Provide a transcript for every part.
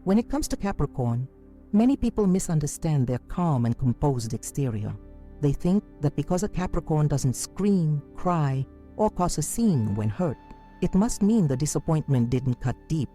When it comes to Capricorn, many people misunderstand their calm and composed exterior. They think that because a Capricorn doesn't scream, cry, or cause a scene when hurt, it must mean the disappointment didn't cut deep.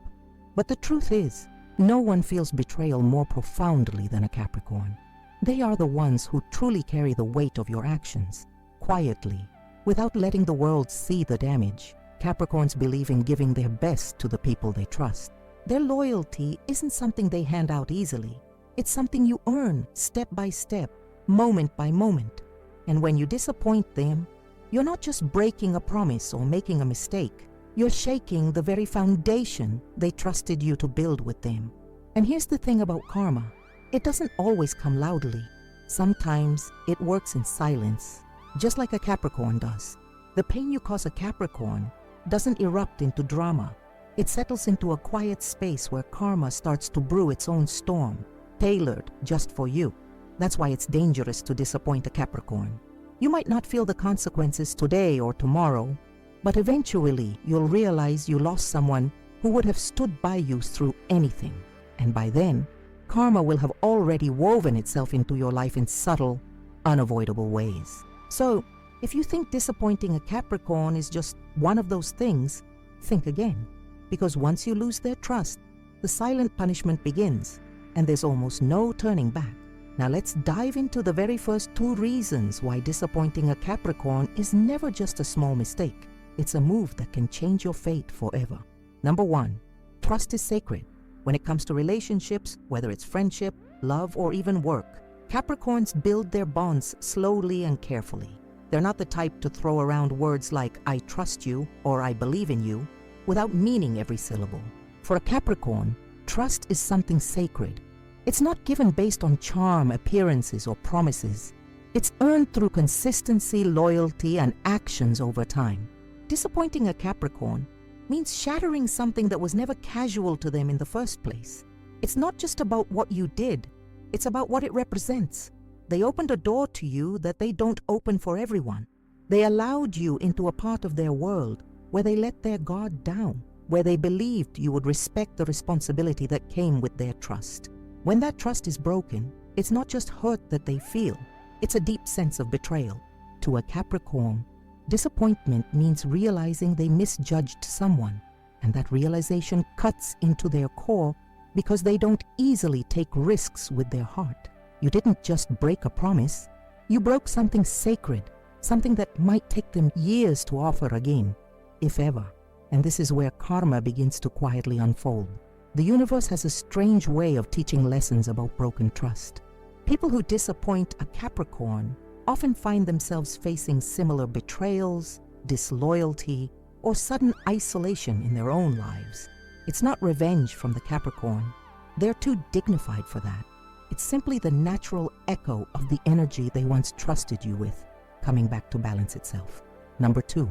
But the truth is, no one feels betrayal more profoundly than a Capricorn. They are the ones who truly carry the weight of your actions, quietly, without letting the world see the damage. Capricorns believe in giving their best to the people they trust. Their loyalty isn't something they hand out easily. It's something you earn step by step, moment by moment. And when you disappoint them, you're not just breaking a promise or making a mistake. You're shaking the very foundation they trusted you to build with them. And here's the thing about karma. It doesn't always come loudly. Sometimes it works in silence, just like a Capricorn does. The pain you cause a Capricorn doesn't erupt into drama. It settles into a quiet space where karma starts to brew its own storm, tailored just for you. That's why it's dangerous to disappoint a Capricorn. You might not feel the consequences today or tomorrow, but eventually you'll realize you lost someone who would have stood by you through anything. And by then, karma will have already woven itself into your life in subtle, unavoidable ways. So, if you think disappointing a Capricorn is just one of those things, think again. Because once you lose their trust, the silent punishment begins, and there's almost no turning back. Now let's dive into the very first 2 reasons why disappointing a Capricorn is never just a small mistake. It's a move that can change your fate forever. Number 1, trust is sacred. When it comes to relationships, whether it's friendship, love, or even work, Capricorns build their bonds slowly and carefully. They're not the type to throw around words like "I trust you" or "I believe in you" without meaning every syllable. For a Capricorn, trust is something sacred. It's not given based on charm, appearances, or promises. It's earned through consistency, loyalty, and actions over time. Disappointing a Capricorn means shattering something that was never casual to them in the first place. It's not just about what you did, it's about what it represents. They opened a door to you that they don't open for everyone. They allowed you into a part of their world where they let their guard down, where they believed you would respect the responsibility that came with their trust. When that trust is broken, it's not just hurt that they feel, it's a deep sense of betrayal. To a Capricorn, disappointment means realizing they misjudged someone, and that realization cuts into their core because they don't easily take risks with their heart. You didn't just break a promise, you broke something sacred, something that might take them years to offer again, if ever. And this is where karma begins to quietly unfold. The universe has a strange way of teaching lessons about broken trust. People who disappoint a Capricorn often find themselves facing similar betrayals, disloyalty, or sudden isolation in their own lives. It's not revenge from the Capricorn. They're too dignified for that. It's simply the natural echo of the energy they once trusted you with, coming back to balance itself. Number 2,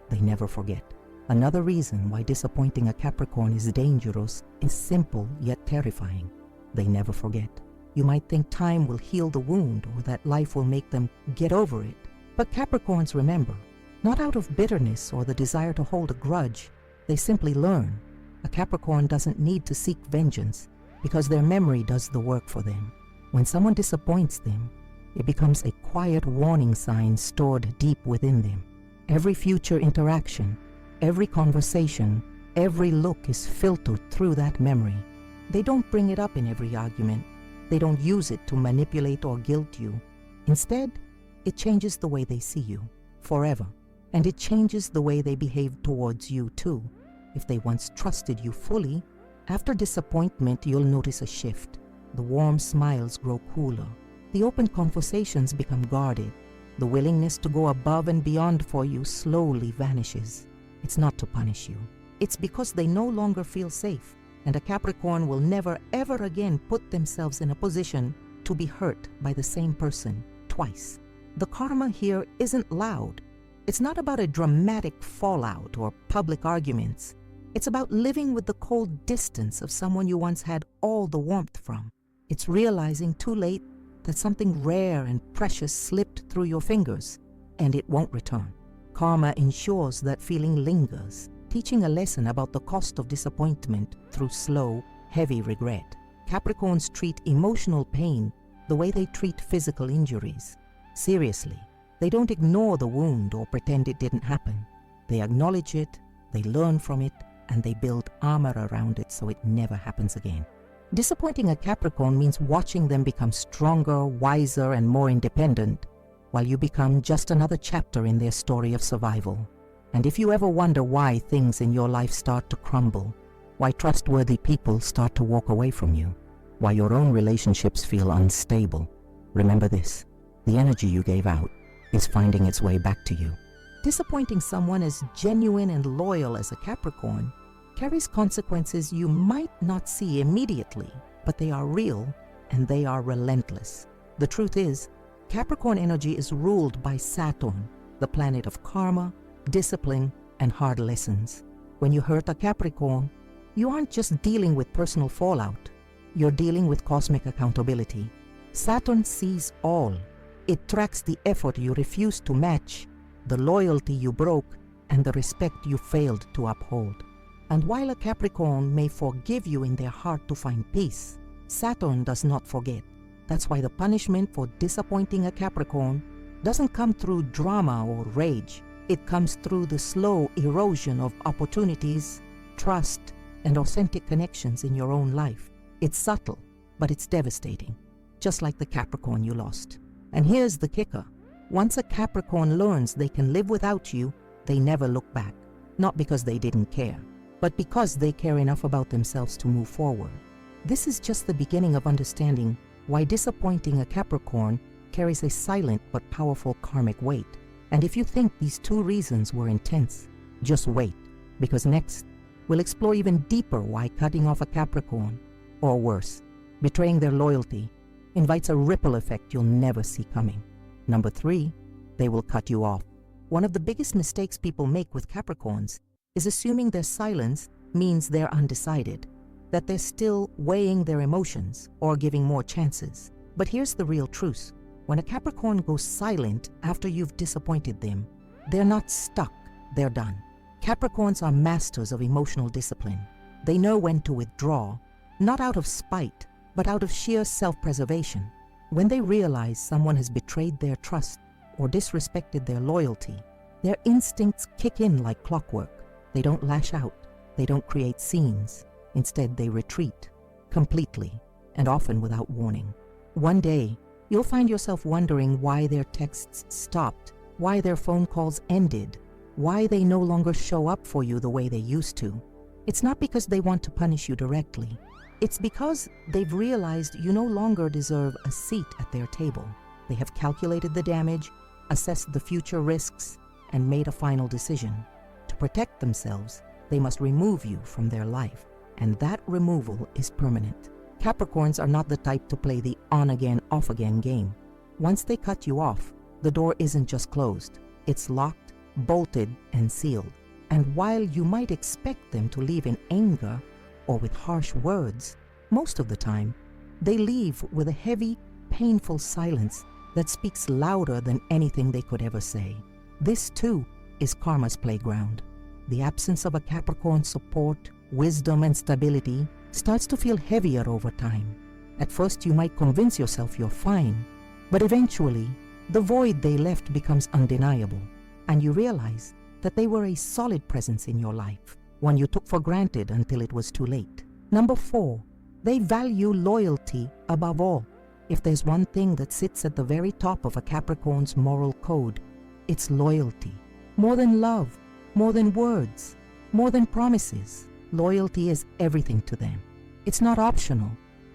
they never forget. Another reason why disappointing a Capricorn is dangerous is simple yet terrifying. They never forget. You might think time will heal the wound or that life will make them get over it. But Capricorns remember, not out of bitterness or the desire to hold a grudge. They simply learn. A Capricorn doesn't need to seek vengeance because their memory does the work for them. When someone disappoints them, it becomes a quiet warning sign stored deep within them. Every future interaction, every conversation, every look is filtered through that memory. They don't bring it up in every argument. They don't use it to manipulate or guilt you. Instead, it changes the way they see you, forever. And it changes the way they behave towards you too. If they once trusted you fully, after disappointment you'll notice a shift. The warm smiles grow cooler. The open conversations become guarded. The willingness to go above and beyond for you slowly vanishes. It's not to punish you. It's because they no longer feel safe, and a Capricorn will never ever again put themselves in a position to be hurt by the same person twice. The karma here isn't loud. It's not about a dramatic fallout or public arguments. It's about living with the cold distance of someone you once had all the warmth from. It's realizing too late that something rare and precious slipped through your fingers, and it won't return. Karma ensures that feeling lingers, teaching a lesson about the cost of disappointment through slow, heavy regret. Capricorns treat emotional pain the way they treat physical injuries. Seriously, they don't ignore the wound or pretend it didn't happen. They acknowledge it, they learn from it, and they build armor around it so it never happens again. Disappointing a Capricorn means watching them become stronger, wiser, and more independent, while you become just another chapter in their story of survival. And if you ever wonder why things in your life start to crumble, why trustworthy people start to walk away from you, why your own relationships feel unstable, remember this: the energy you gave out is finding its way back to you. Disappointing someone as genuine and loyal as a Capricorn carries consequences you might not see immediately, but they are real and they are relentless. The truth is, Capricorn energy is ruled by Saturn, the planet of karma, discipline, and hard lessons. When you hurt a Capricorn, you aren't just dealing with personal fallout, you're dealing with cosmic accountability. Saturn sees all. It tracks the effort you refused to match, the loyalty you broke, and the respect you failed to uphold. And while a Capricorn may forgive you in their heart to find peace, Saturn does not forget. That's why the punishment for disappointing a Capricorn doesn't come through drama or rage. It comes through the slow erosion of opportunities, trust, and authentic connections in your own life. It's subtle, but it's devastating, just like the Capricorn you lost. And here's the kicker. Once a Capricorn learns they can live without you, they never look back. Not because they didn't care, but because they care enough about themselves to move forward. This is just the beginning of understanding why disappointing a Capricorn carries a silent but powerful karmic weight. And if you think these two reasons were intense, just wait, because next, we'll explore even deeper why cutting off a Capricorn, or worse, betraying their loyalty, invites a ripple effect you'll never see coming. Number 3, they will cut you off. One of the biggest mistakes people make with Capricorns is assuming their silence means they're undecided, that they're still weighing their emotions or giving more chances. But here's the real truth. When a Capricorn goes silent after you've disappointed them, they're not stuck, they're done. Capricorns are masters of emotional discipline. They know when to withdraw, not out of spite, but out of sheer self-preservation. When they realize someone has betrayed their trust or disrespected their loyalty, their instincts kick in like clockwork. They don't lash out, they don't create scenes. Instead, they retreat, completely, and often without warning. One day, you'll find yourself wondering why their texts stopped, why their phone calls ended, why they no longer show up for you the way they used to. It's not because they want to punish you directly. It's because they've realized you no longer deserve a seat at their table. They have calculated the damage, assessed the future risks, and made a final decision. To protect themselves, they must remove you from their life, and that removal is permanent. Capricorns are not the type to play the on-again, off-again game. Once they cut you off, the door isn't just closed. It's locked, bolted, and sealed. And while you might expect them to leave in anger or with harsh words, most of the time, they leave with a heavy, painful silence that speaks louder than anything they could ever say. This, too, is karma's playground. The absence of a Capricorn support, wisdom, and stability starts to feel heavier over time. At first, you might convince yourself you're fine, but eventually, the void they left becomes undeniable, and you realize that they were a solid presence in your life, one you took for granted until it was too late. Number 4, they value loyalty above all. If there's one thing that sits at the very top of a Capricorn's moral code, it's loyalty. More than love, more than words, more than promises, loyalty is everything to them. It's not optional.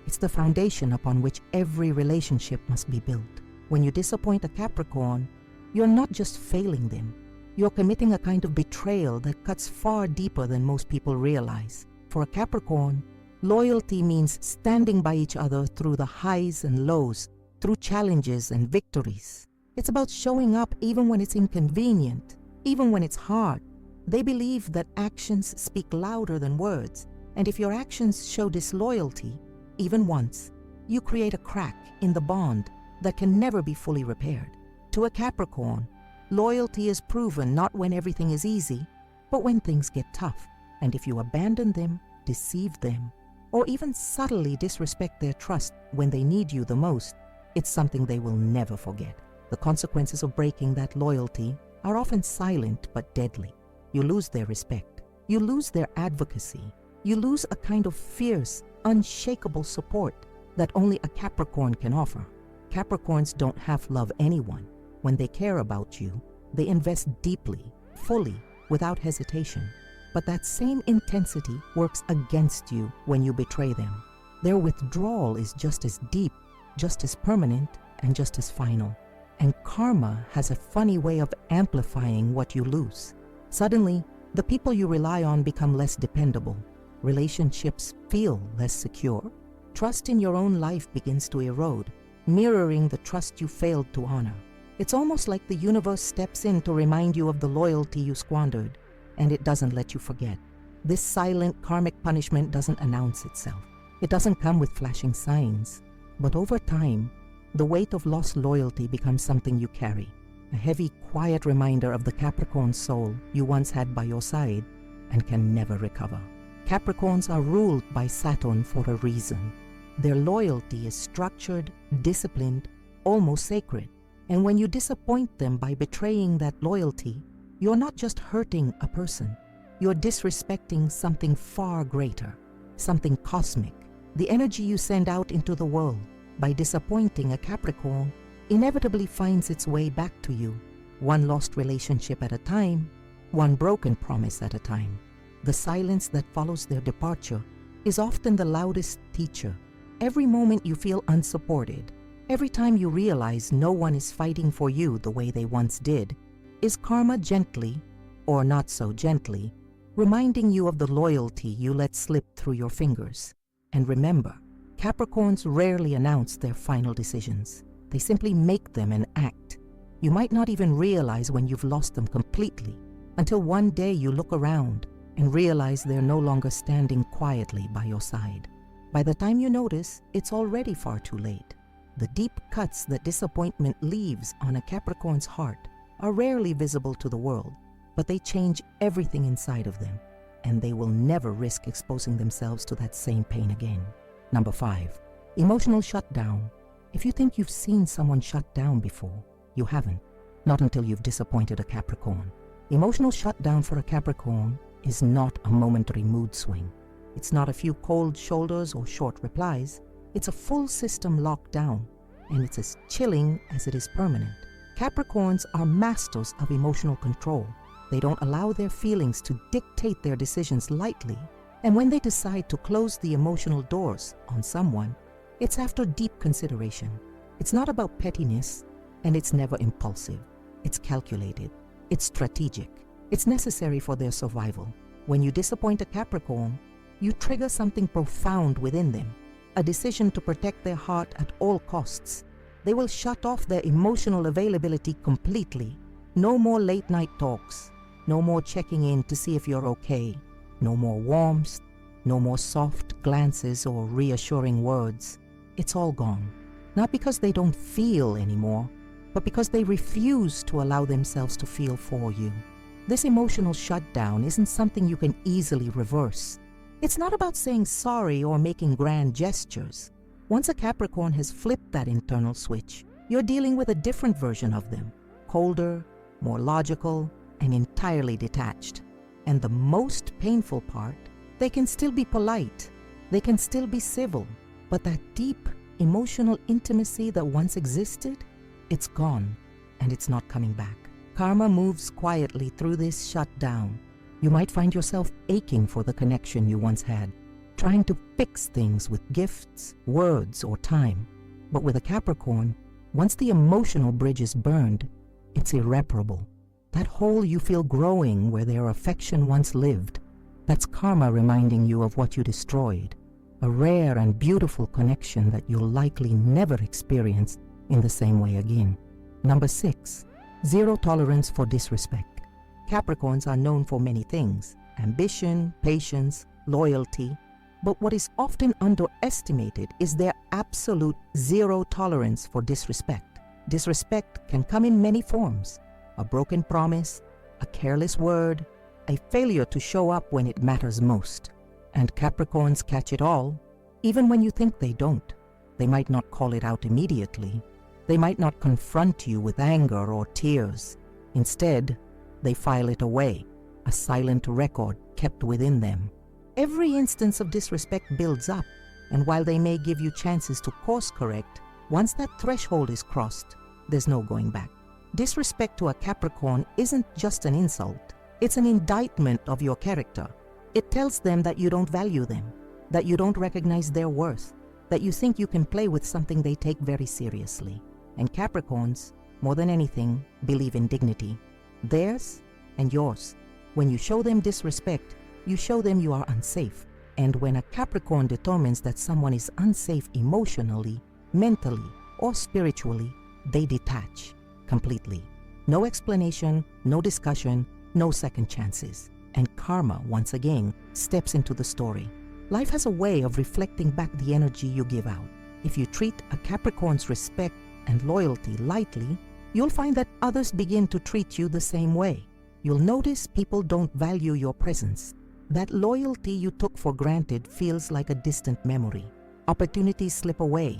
It's the foundation upon which every relationship must be built. When you disappoint a Capricorn, you're not just failing them. You're committing a kind of betrayal that cuts far deeper than most people realize. For a Capricorn, loyalty means standing by each other through the highs and lows, through challenges and victories. It's about showing up even when it's inconvenient, even when it's hard. They believe that actions speak louder than words, and if your actions show disloyalty, even once, you create a crack in the bond that can never be fully repaired. To a Capricorn, loyalty is proven not when everything is easy, but when things get tough. And if you abandon them, deceive them, or even subtly disrespect their trust when they need you the most, it's something they will never forget. The consequences of breaking that loyalty are often silent but deadly. You lose their respect. You lose their advocacy. You lose a kind of fierce, unshakable support that only a Capricorn can offer. Capricorns don't half-love anyone. When they care about you, they invest deeply, fully, without hesitation. But that same intensity works against you when you betray them. Their withdrawal is just as deep, just as permanent, and just as final. And karma has a funny way of amplifying what you lose. Suddenly, the people you rely on become less dependable. Relationships feel less secure. Trust in your own life begins to erode, mirroring the trust you failed to honor. It's almost like the universe steps in to remind you of the loyalty you squandered, and it doesn't let you forget. This silent karmic punishment doesn't announce itself. It doesn't come with flashing signs. But over time, the weight of lost loyalty becomes something you carry, a heavy, quiet reminder of the Capricorn soul you once had by your side and can never recover. Capricorns are ruled by Saturn for a reason. Their loyalty is structured, disciplined, almost sacred. And when you disappoint them by betraying that loyalty, you're not just hurting a person. You're disrespecting something far greater, something cosmic. The energy you send out into the world by disappointing a Capricorn inevitably finds its way back to you, one lost relationship at a time, one broken promise at a time. The silence that follows their departure is often the loudest teacher. Every moment you feel unsupported, every time you realize no one is fighting for you the way they once did, is karma gently, or not so gently, reminding you of the loyalty you let slip through your fingers. And remember, Capricorns rarely announce their final decisions. They simply make them and act. You might not even realize when you've lost them completely, until one day you look around and realize they're no longer standing quietly by your side. By the time you notice, it's already far too late. The deep cuts that disappointment leaves on a Capricorn's heart are rarely visible to the world, but they change everything inside of them, and they will never risk exposing themselves to that same pain again. Number 5, emotional shutdown. If you think you've seen someone shut down before, you haven't. Not until you've disappointed a Capricorn. Emotional shutdown for a Capricorn is not a momentary mood swing. It's not a few cold shoulders or short replies. It's a full system lockdown, and it's as chilling as it is permanent. Capricorns are masters of emotional control. They don't allow their feelings to dictate their decisions lightly, and when they decide to close the emotional doors on someone, it's after deep consideration. It's not about pettiness, and it's never impulsive. It's calculated. It's strategic. It's necessary for their survival. When you disappoint a Capricorn, you trigger something profound within them, a decision to protect their heart at all costs. They will shut off their emotional availability completely. No more late-night talks. No more checking in to see if you're okay. No more warmth. No more soft glances or reassuring words. It's all gone. Not because they don't feel anymore, but because they refuse to allow themselves to feel for you. This emotional shutdown isn't something you can easily reverse. It's not about saying sorry or making grand gestures. Once a Capricorn has flipped that internal switch, you're dealing with a different version of them, colder, more logical, and entirely detached. And the most painful part, they can still be polite, they can still be civil, but that deep emotional intimacy that once existed, it's gone, and it's not coming back. Karma moves quietly through this shutdown. You might find yourself aching for the connection you once had, trying to fix things with gifts, words, or time. But with a Capricorn, once the emotional bridge is burned, it's irreparable. That hole you feel growing where their affection once lived, that's karma reminding you of what you destroyed, a rare and beautiful connection that you'll likely never experience in the same way again. Number 6, zero tolerance for disrespect. Capricorns are known for many things: ambition, patience, loyalty. But what is often underestimated is their absolute zero tolerance for disrespect. Disrespect can come in many forms: a broken promise, a careless word, a failure to show up when it matters most. And Capricorns catch it all, even when you think they don't. They might not call it out immediately. They might not confront you with anger or tears. Instead, they file it away, a silent record kept within them. Every instance of disrespect builds up, and while they may give you chances to course correct, once that threshold is crossed, there's no going back. Disrespect to a Capricorn isn't just an insult. It's an indictment of your character. It tells them that you don't value them, that you don't recognize their worth, that you think you can play with something they take very seriously. And Capricorns, more than anything, believe in dignity. Theirs and yours. When you show them disrespect, you show them you are unsafe. And when a Capricorn determines that someone is unsafe emotionally, mentally, or spiritually, they detach completely. No explanation, no discussion, no second chances. And karma, once again, steps into the story. Life has a way of reflecting back the energy you give out. If you treat a Capricorn's respect and loyalty lightly, you'll find that others begin to treat you the same way. You'll notice people don't value your presence. That loyalty you took for granted feels like a distant memory. Opportunities slip away.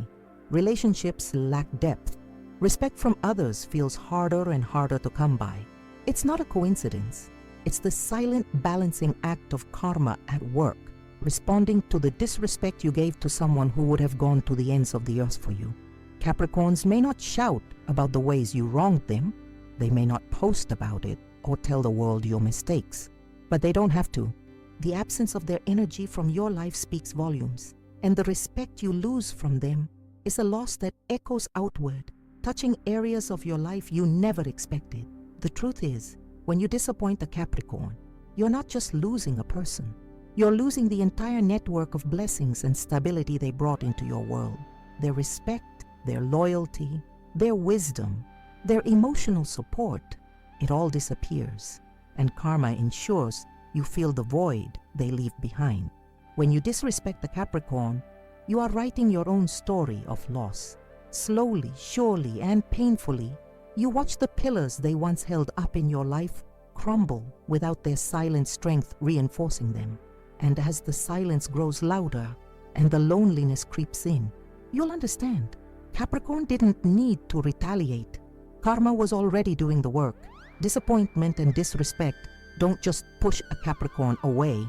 Relationships lack depth. Respect from others feels harder and harder to come by. It's not a coincidence. It's the silent balancing act of karma at work, responding to the disrespect you gave to someone who would have gone to the ends of the earth for you. Capricorns may not shout about the ways you wronged them. They may not post about it or tell the world your mistakes, but they don't have to. The absence of their energy from your life speaks volumes, and the respect you lose from them is a loss that echoes outward, touching areas of your life you never expected. The truth is, when you disappoint a Capricorn, you're not just losing a person. You're losing the entire network of blessings and stability they brought into your world. Their respect, their loyalty, their wisdom, their emotional support, it all disappears, and karma ensures you feel the void they leave behind. When you disrespect a Capricorn, you are writing your own story of loss. Slowly, surely, and painfully, you watch the pillars they once held up in your life crumble without their silent strength reinforcing them. And as the silence grows louder and the loneliness creeps in, you'll understand. Capricorn didn't need to retaliate. Karma was already doing the work. Disappointment and disrespect don't just push a Capricorn away.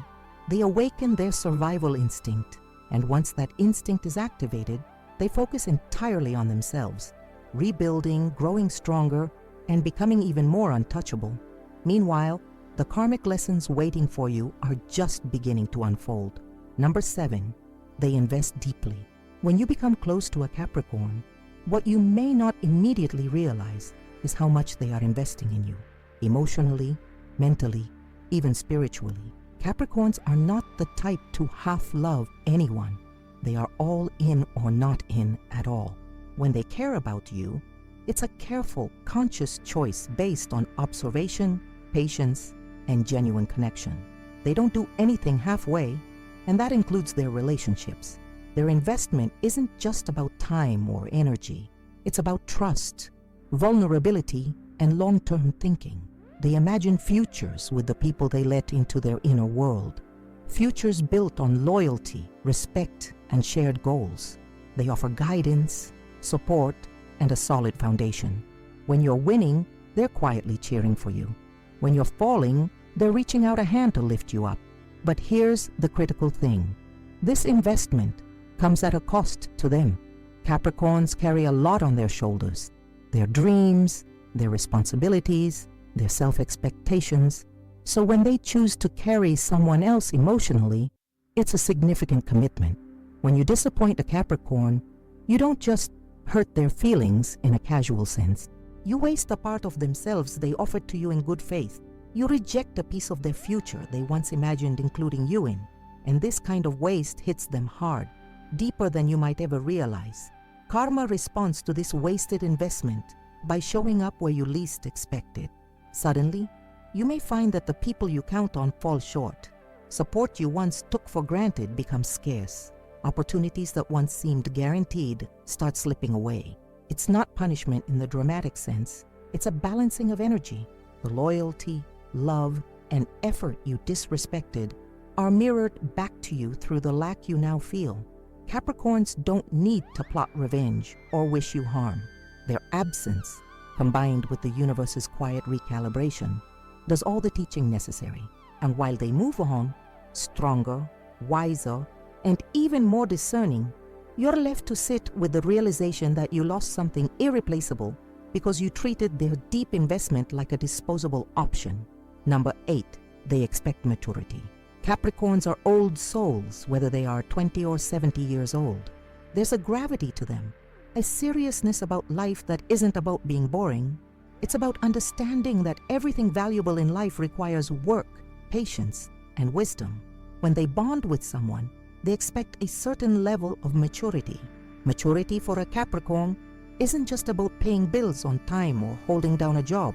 They awaken their survival instinct. And once that instinct is activated, they focus entirely on themselves, rebuilding, growing stronger, and becoming even more untouchable. Meanwhile, the karmic lessons waiting for you are just beginning to unfold. Number 7, they invest deeply. When you become close to a Capricorn, what you may not immediately realize is how much they are investing in you, emotionally, mentally, even spiritually. Capricorns are not the type to half-love anyone. They are all in or not in at all. When they care about you, it's a careful, conscious choice based on observation, patience, and genuine connection. They don't do anything halfway, and that includes their relationships. Their investment isn't just about time or energy. It's about trust, vulnerability, and long-term thinking. They imagine futures with the people they let into their inner world. Futures built on loyalty, respect, and shared goals. They offer guidance, support, and a solid foundation. When you're winning, they're quietly cheering for you. When you're falling, they're reaching out a hand to lift you up. But here's the critical thing. This investment comes at a cost to them. Capricorns carry a lot on their shoulders. Their dreams, their responsibilities, their self-expectations. So when they choose to carry someone else emotionally, it's a significant commitment. When you disappoint a Capricorn, you don't just hurt their feelings in a casual sense. You waste a part of themselves they offered to you in good faith. You reject a piece of their future they once imagined including you in. And this kind of waste hits them hard, deeper than you might ever realize. Karma responds to this wasted investment by showing up where you least expect it. Suddenly, you may find that the people you count on fall short. Support you once took for granted becomes scarce. Opportunities that once seemed guaranteed start slipping away. It's not punishment in the dramatic sense. It's a balancing of energy. The loyalty, love, and effort you disrespected are mirrored back to you through the lack you now feel. Capricorns don't need to plot revenge or wish you harm. Their absence, combined with the universe's quiet recalibration, does all the teaching necessary. And while they move on, stronger, wiser, and even more discerning, you're left to sit with the realization that you lost something irreplaceable because you treated their deep investment like a disposable option. Number 8, they expect maturity. Capricorns are old souls, whether they are 20 or 70 years old. There's a gravity to them, a seriousness about life that isn't about being boring. It's about understanding that everything valuable in life requires work, patience, and wisdom. When they bond with someone, they expect a certain level of maturity. Maturity for a Capricorn isn't just about paying bills on time or holding down a job.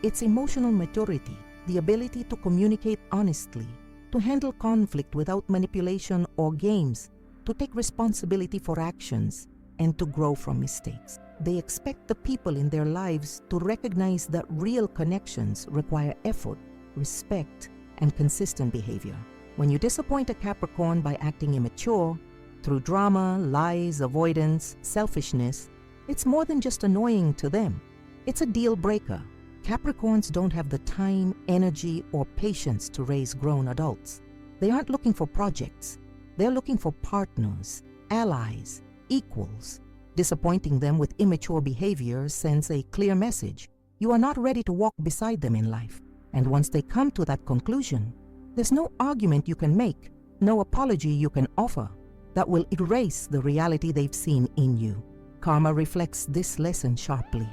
It's emotional maturity, the ability to communicate honestly, to handle conflict without manipulation or games, to take responsibility for actions, and to grow from mistakes. They expect the people in their lives to recognize that real connections require effort, respect, and consistent behavior. When you disappoint a Capricorn by acting immature, through drama, lies, avoidance, selfishness, it's more than just annoying to them. It's a deal breaker. Capricorns don't have the time, energy, or patience to raise grown adults. They aren't looking for projects. They're looking for partners, allies, equals. Disappointing them with immature behavior sends a clear message. You are not ready to walk beside them in life. And once they come to that conclusion, there's no argument you can make, no apology you can offer that will erase the reality they've seen in you. Karma reflects this lesson sharply.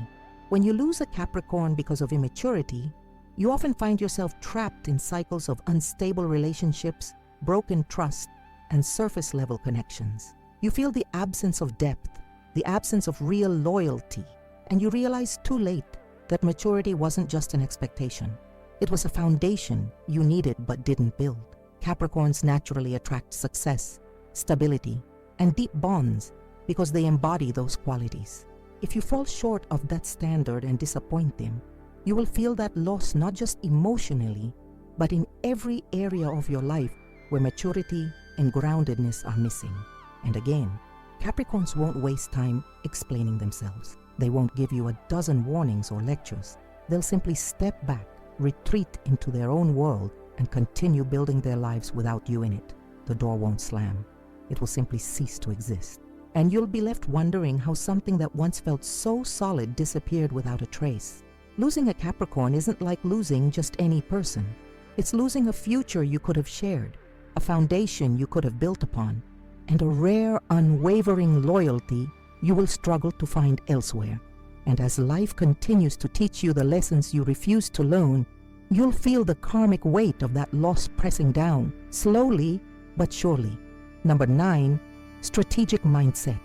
When you lose a Capricorn because of immaturity, you often find yourself trapped in cycles of unstable relationships, broken trust, and surface-level connections. You feel the absence of depth, the absence of real loyalty, and you realize too late that maturity wasn't just an expectation. It was a foundation you needed but didn't build. Capricorns naturally attract success, stability, and deep bonds because they embody those qualities. If you fall short of that standard and disappoint them, you will feel that loss not just emotionally, but in every area of your life where maturity and groundedness are missing. And again, Capricorns won't waste time explaining themselves. They won't give you a dozen warnings or lectures. They'll simply step back, retreat into their own world, and continue building their lives without you in it. The door won't slam. It will simply cease to exist. And you'll be left wondering how something that once felt so solid disappeared without a trace. Losing a Capricorn isn't like losing just any person. It's losing a future you could have shared, a foundation you could have built upon, and a rare, unwavering loyalty you will struggle to find elsewhere. And as life continues to teach you the lessons you refuse to learn, you'll feel the karmic weight of that loss pressing down, slowly but surely. Number 9, strategic mindset.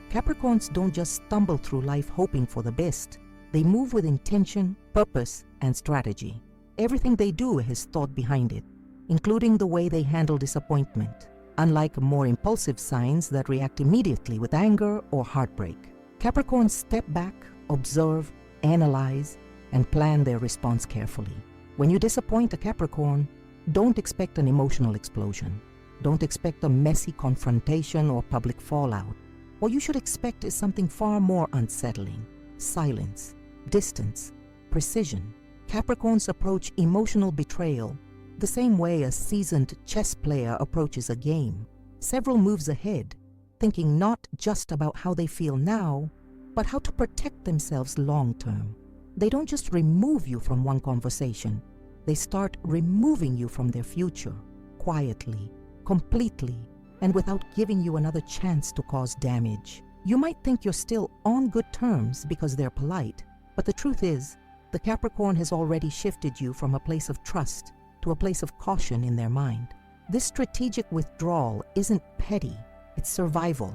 Capricorns don't just stumble through life hoping for the best. They move with intention, purpose, and strategy. Everything they do has thought behind it, including the way they handle disappointment. Unlike more impulsive signs that react immediately with anger or heartbreak, Capricorns step back, observe, analyze, and plan their response carefully. When you disappoint a Capricorn, don't expect an emotional explosion. Don't expect a messy confrontation or public fallout. What you should expect is something far more unsettling: silence, distance, precision. Capricorns approach emotional betrayal the same way a seasoned chess player approaches a game, several moves ahead, thinking not just about how they feel now, but how to protect themselves long-term. They don't just remove you from one conversation. They start removing you from their future, quietly, completely, and without giving you another chance to cause damage. You might think you're still on good terms because they're polite, but the truth is, the Capricorn has already shifted you from a place of trust to a place of caution in their mind. This strategic withdrawal isn't petty, it's survival.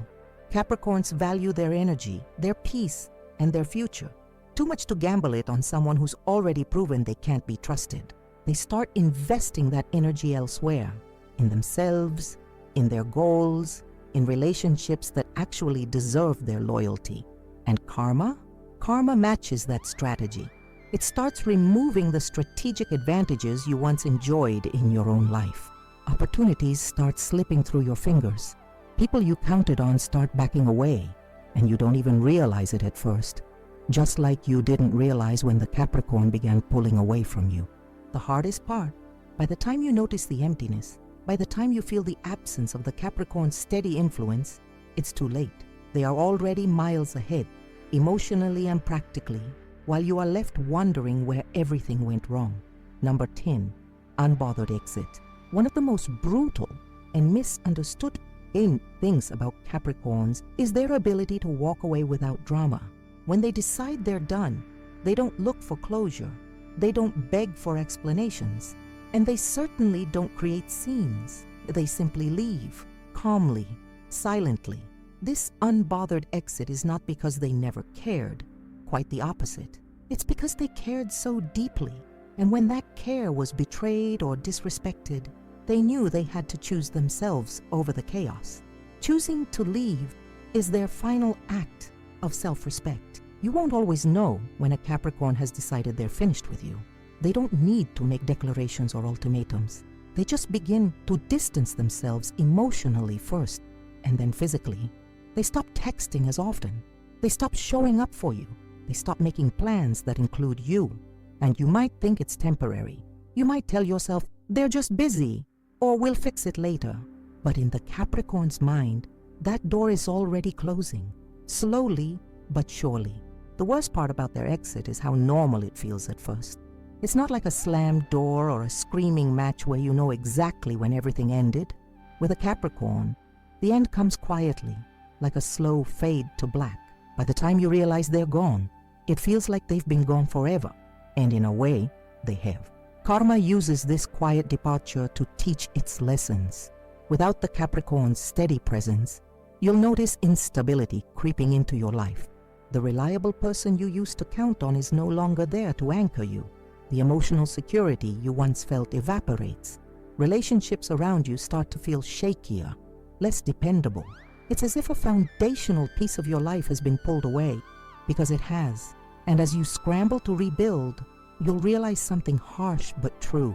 Capricorns value their energy, their peace, and their future. Too much to gamble it on someone who's already proven they can't be trusted. They start investing that energy elsewhere, in themselves, in their goals, in relationships that actually deserve their loyalty. And karma? Karma matches that strategy. It starts removing the strategic advantages you once enjoyed in your own life. Opportunities start slipping through your fingers. People you counted on start backing away, and you don't even realize it at first. Just like you didn't realize when the Capricorn began pulling away from you. The hardest part, by the time you notice the emptiness, by the time you feel the absence of the Capricorn's steady influence, it's too late. They are already miles ahead, emotionally and practically, while you are left wondering where everything went wrong. Number 10, Unbothered Exit. One of the most brutal and misunderstood things about Capricorns is their ability to walk away without drama. When they decide they're done, they don't look for closure. They don't beg for explanations. And they certainly don't create scenes. They simply leave, calmly, silently. This unbothered exit is not because they never cared. Quite the opposite. It's because they cared so deeply. And when that care was betrayed or disrespected, they knew they had to choose themselves over the chaos. Choosing to leave is their final act of self-respect. You won't always know when a Capricorn has decided they're finished with you. They don't need to make declarations or ultimatums. They just begin to distance themselves emotionally first, and then physically. They stop texting as often. They stop showing up for you. They stop making plans that include you. And you might think it's temporary. You might tell yourself, they're just busy, or we'll fix it later. But in the Capricorn's mind, that door is already closing, slowly but surely. The worst part about their exit is how normal it feels at first. It's not like a slammed door or a screaming match where you know exactly when everything ended. With a Capricorn, the end comes quietly, like a slow fade to black. By the time you realize they're gone, it feels like they've been gone forever. And in a way, they have. Karma uses this quiet departure to teach its lessons. Without the Capricorn's steady presence, you'll notice instability creeping into your life. The reliable person you used to count on is no longer there to anchor you. The emotional security you once felt evaporates. Relationships around you start to feel shakier, less dependable. It's as if a foundational piece of your life has been pulled away, because it has. And as you scramble to rebuild, you'll realize something harsh but true.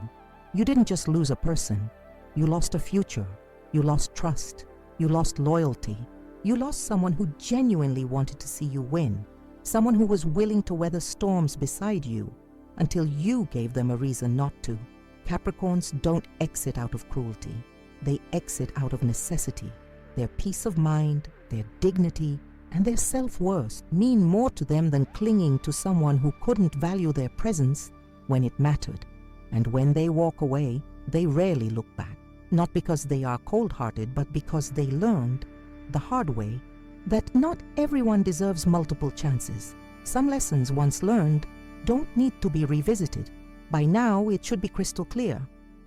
You didn't just lose a person. You lost a future. You lost trust. You lost loyalty. You lost someone who genuinely wanted to see you win. Someone who was willing to weather storms beside you until you gave them a reason not to. Capricorns don't exit out of cruelty. They exit out of necessity. Their peace of mind, their dignity, and their self-worth mean more to them than clinging to someone who couldn't value their presence when it mattered. And when they walk away, they rarely look back. Not because they are cold-hearted, but because they learned, the hard way, that not everyone deserves multiple chances. Some lessons once learned don't need to be revisited. By now, it should be crystal clear.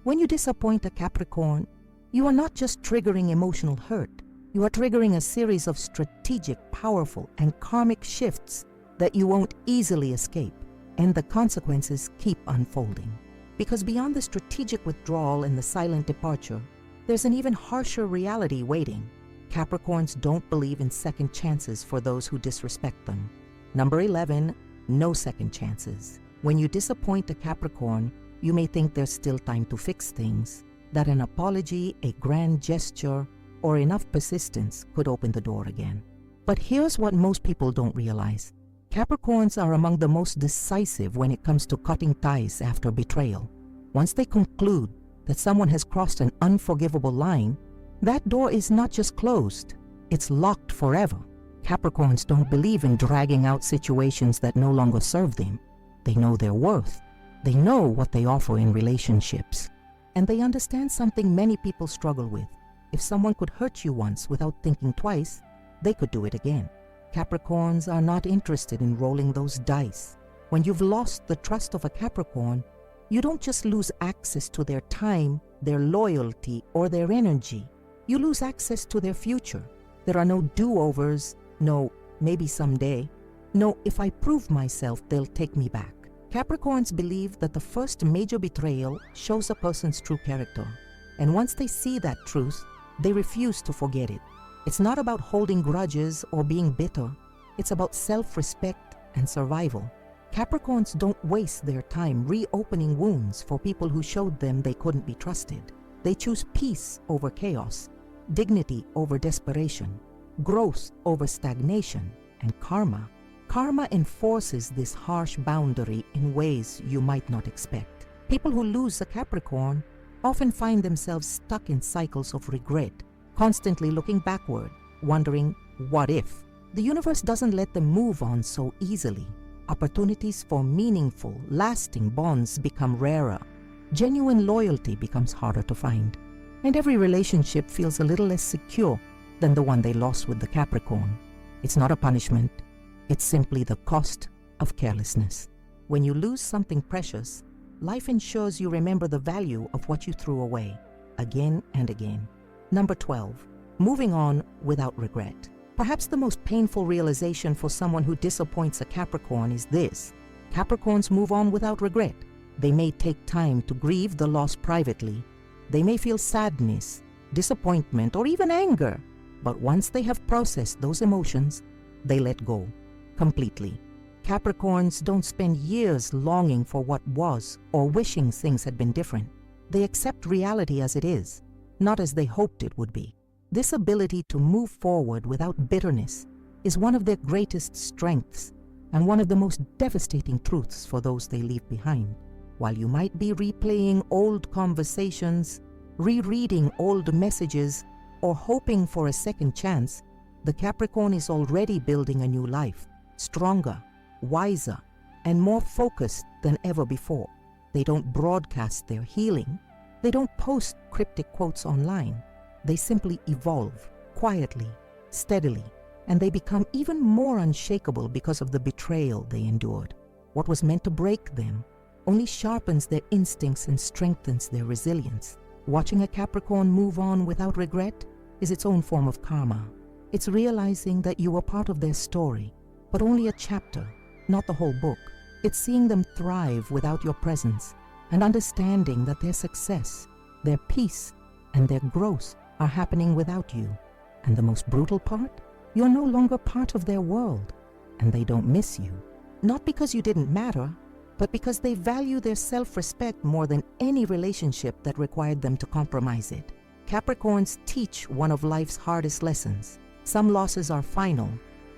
When you disappoint a Capricorn, you are not just triggering emotional hurt. You are triggering a series of strategic, powerful, and karmic shifts that you won't easily escape, and the consequences keep unfolding. Because beyond the strategic withdrawal and the silent departure, there's an even harsher reality waiting. Capricorns don't believe in second chances for those who disrespect them. Number 11, no second chances. When you disappoint a Capricorn, you may think there's still time to fix things, that an apology, a grand gesture, or enough persistence could open the door again. But here's what most people don't realize. Capricorns are among the most decisive when it comes to cutting ties after betrayal. Once they conclude that someone has crossed an unforgivable line, that door is not just closed, it's locked forever. Capricorns don't believe in dragging out situations that no longer serve them. They know their worth. They know what they offer in relationships. And they understand something many people struggle with. If someone could hurt you once without thinking twice, they could do it again. Capricorns are not interested in rolling those dice. When you've lost the trust of a Capricorn, you don't just lose access to their time, their loyalty, or their energy. You lose access to their future. There are no do-overs, no maybe someday, no if I prove myself, they'll take me back. Capricorns believe that the first major betrayal shows a person's true character. And once they see that truth, they refuse to forget it. It's not about holding grudges or being bitter. It's about self-respect and survival. Capricorns don't waste their time reopening wounds for people who showed them they couldn't be trusted. They choose peace over chaos, dignity over desperation, growth over stagnation, and karma. Karma enforces this harsh boundary in ways you might not expect. People who lose a Capricorn often find themselves stuck in cycles of regret, constantly looking backward, wondering, what if? The universe doesn't let them move on so easily. Opportunities for meaningful, lasting bonds become rarer. Genuine loyalty becomes harder to find. And every relationship feels a little less secure than the one they lost with the Capricorn. It's not a punishment. It's simply the cost of carelessness. When you lose something precious, life ensures you remember the value of what you threw away, again and again. Number 12, moving on without regret. Perhaps the most painful realization for someone who disappoints a Capricorn is this: Capricorns move on without regret. They may take time to grieve the loss privately. They may feel sadness, disappointment, or even anger. But once they have processed those emotions, they let go completely. Capricorns don't spend years longing for what was or wishing things had been different. They accept reality as it is, not as they hoped it would be. This ability to move forward without bitterness is one of their greatest strengths and one of the most devastating truths for those they leave behind. While you might be replaying old conversations, rereading old messages, or hoping for a second chance, the Capricorn is already building a new life, stronger, wiser, and more focused than ever before. They don't broadcast their healing. They don't post cryptic quotes online. They simply evolve, quietly, steadily, and they become even more unshakable because of the betrayal they endured. What was meant to break them only sharpens their instincts and strengthens their resilience. Watching a Capricorn move on without regret is its own form of karma. It's realizing that you were part of their story, but only a chapter, not the whole book. It's seeing them thrive without your presence and understanding that their success, their peace, and their growth are happening without you. And the most brutal part? You're no longer part of their world, and they don't miss you. Not because you didn't matter, but because they value their self-respect more than any relationship that required them to compromise it. Capricorns teach one of life's hardest lessons. Some losses are final.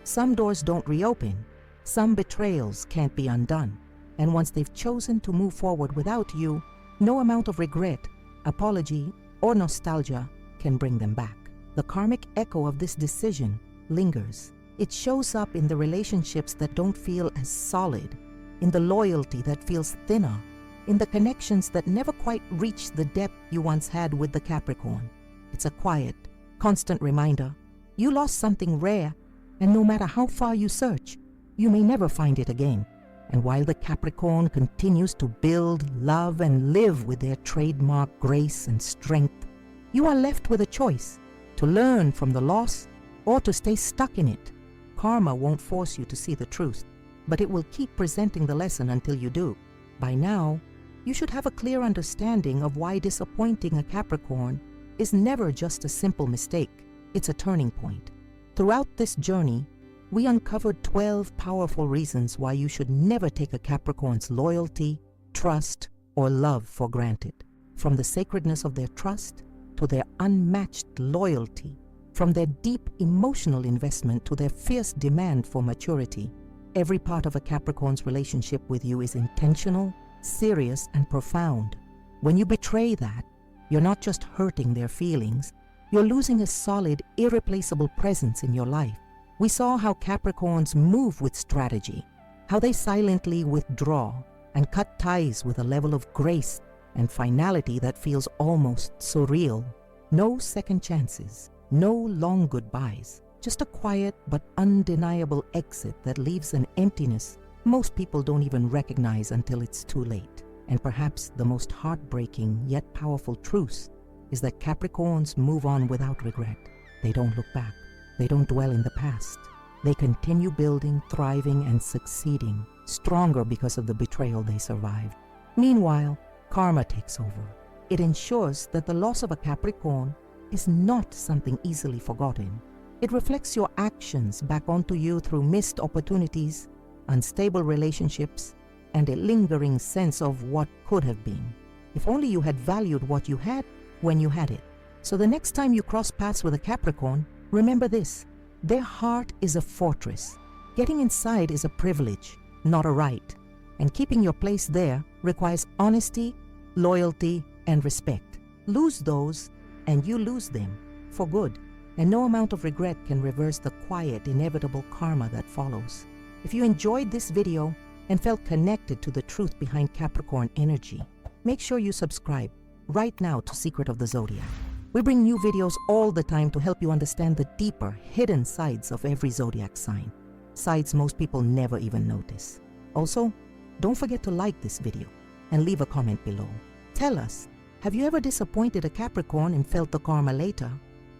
Some doors don't reopen. Some betrayals can't be undone. And once they've chosen to move forward without you, no amount of regret, apology, or nostalgia can bring them back. The karmic echo of this decision lingers. It shows up in the relationships that don't feel as solid, in the loyalty that feels thinner, in the connections that never quite reach the depth you once had with the Capricorn. It's a quiet, constant reminder. You lost something rare, and no matter how far you search, you may never find it again. And while the Capricorn continues to build, love, and live with their trademark grace and strength, you are left with a choice: to learn from the loss or to stay stuck in it. Karma won't force you to see the truth, but it will keep presenting the lesson until you do. By now, you should have a clear understanding of why disappointing a Capricorn is never just a simple mistake. It's a turning point. Throughout this journey, we uncovered 12 powerful reasons why you should never take a Capricorn's loyalty, trust, or love for granted. From the sacredness of their trust to their unmatched loyalty, from their deep emotional investment to their fierce demand for maturity, every part of a Capricorn's relationship with you is intentional, serious, and profound. When you betray that, you're not just hurting their feelings, you're losing a solid, irreplaceable presence in your life. We saw how Capricorns move with strategy, how they silently withdraw and cut ties with a level of grace and finality that feels almost surreal. No second chances, no long goodbyes, just a quiet but undeniable exit that leaves an emptiness most people don't even recognize until it's too late. And perhaps the most heartbreaking yet powerful truth is that Capricorns move on without regret. They don't look back. They don't dwell in the past. They continue building, thriving, and succeeding, stronger because of the betrayal they survived. Meanwhile, karma takes over. It ensures that the loss of a Capricorn is not something easily forgotten. It reflects your actions back onto you through missed opportunities, unstable relationships, and a lingering sense of what could have been. If only you had valued what you had, when you had it. So the next time you cross paths with a Capricorn, remember this: their heart is a fortress. Getting inside is a privilege, not a right. And keeping your place there requires honesty, loyalty, and respect. Lose those, and you lose them for good. And no amount of regret can reverse the quiet, inevitable karma that follows. If you enjoyed this video and felt connected to the truth behind Capricorn energy, make sure you subscribe right now to Secret of the Zodiac. We bring new videos all the time to help you understand the deeper, hidden sides of every zodiac sign. Sides most people never even notice. Also, don't forget to like this video and leave a comment below. Tell us, have you ever disappointed a Capricorn and felt the karma later?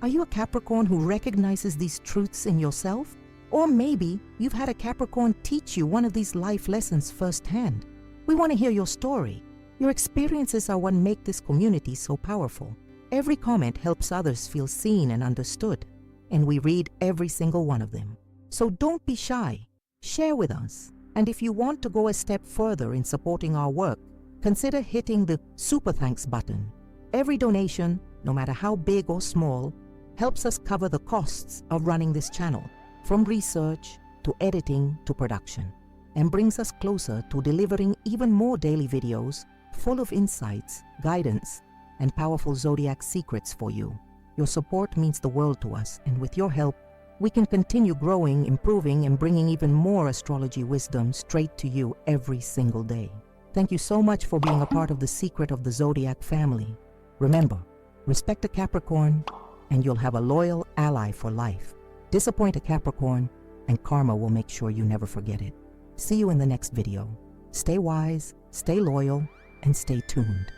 Are you a Capricorn who recognizes these truths in yourself? Or maybe you've had a Capricorn teach you one of these life lessons firsthand. We want to hear your story. Your experiences are what make this community so powerful. Every comment helps others feel seen and understood, and we read every single one of them. So don't be shy. Share with us. And if you want to go a step further in supporting our work, consider hitting the Super Thanks button. Every donation, no matter how big or small, helps us cover the costs of running this channel, from research to editing to production, and brings us closer to delivering even more daily videos full of insights, guidance, and powerful zodiac secrets for you. Your support means the world to us, and with your help, we can continue growing, improving, and bringing even more astrology wisdom straight to you every single day. Thank you so much for being a part of the Secret of the Zodiac family. Remember, respect a Capricorn, and you'll have a loyal ally for life. Disappoint a Capricorn, and karma will make sure you never forget it. See you in the next video. Stay wise, stay loyal, and stay tuned.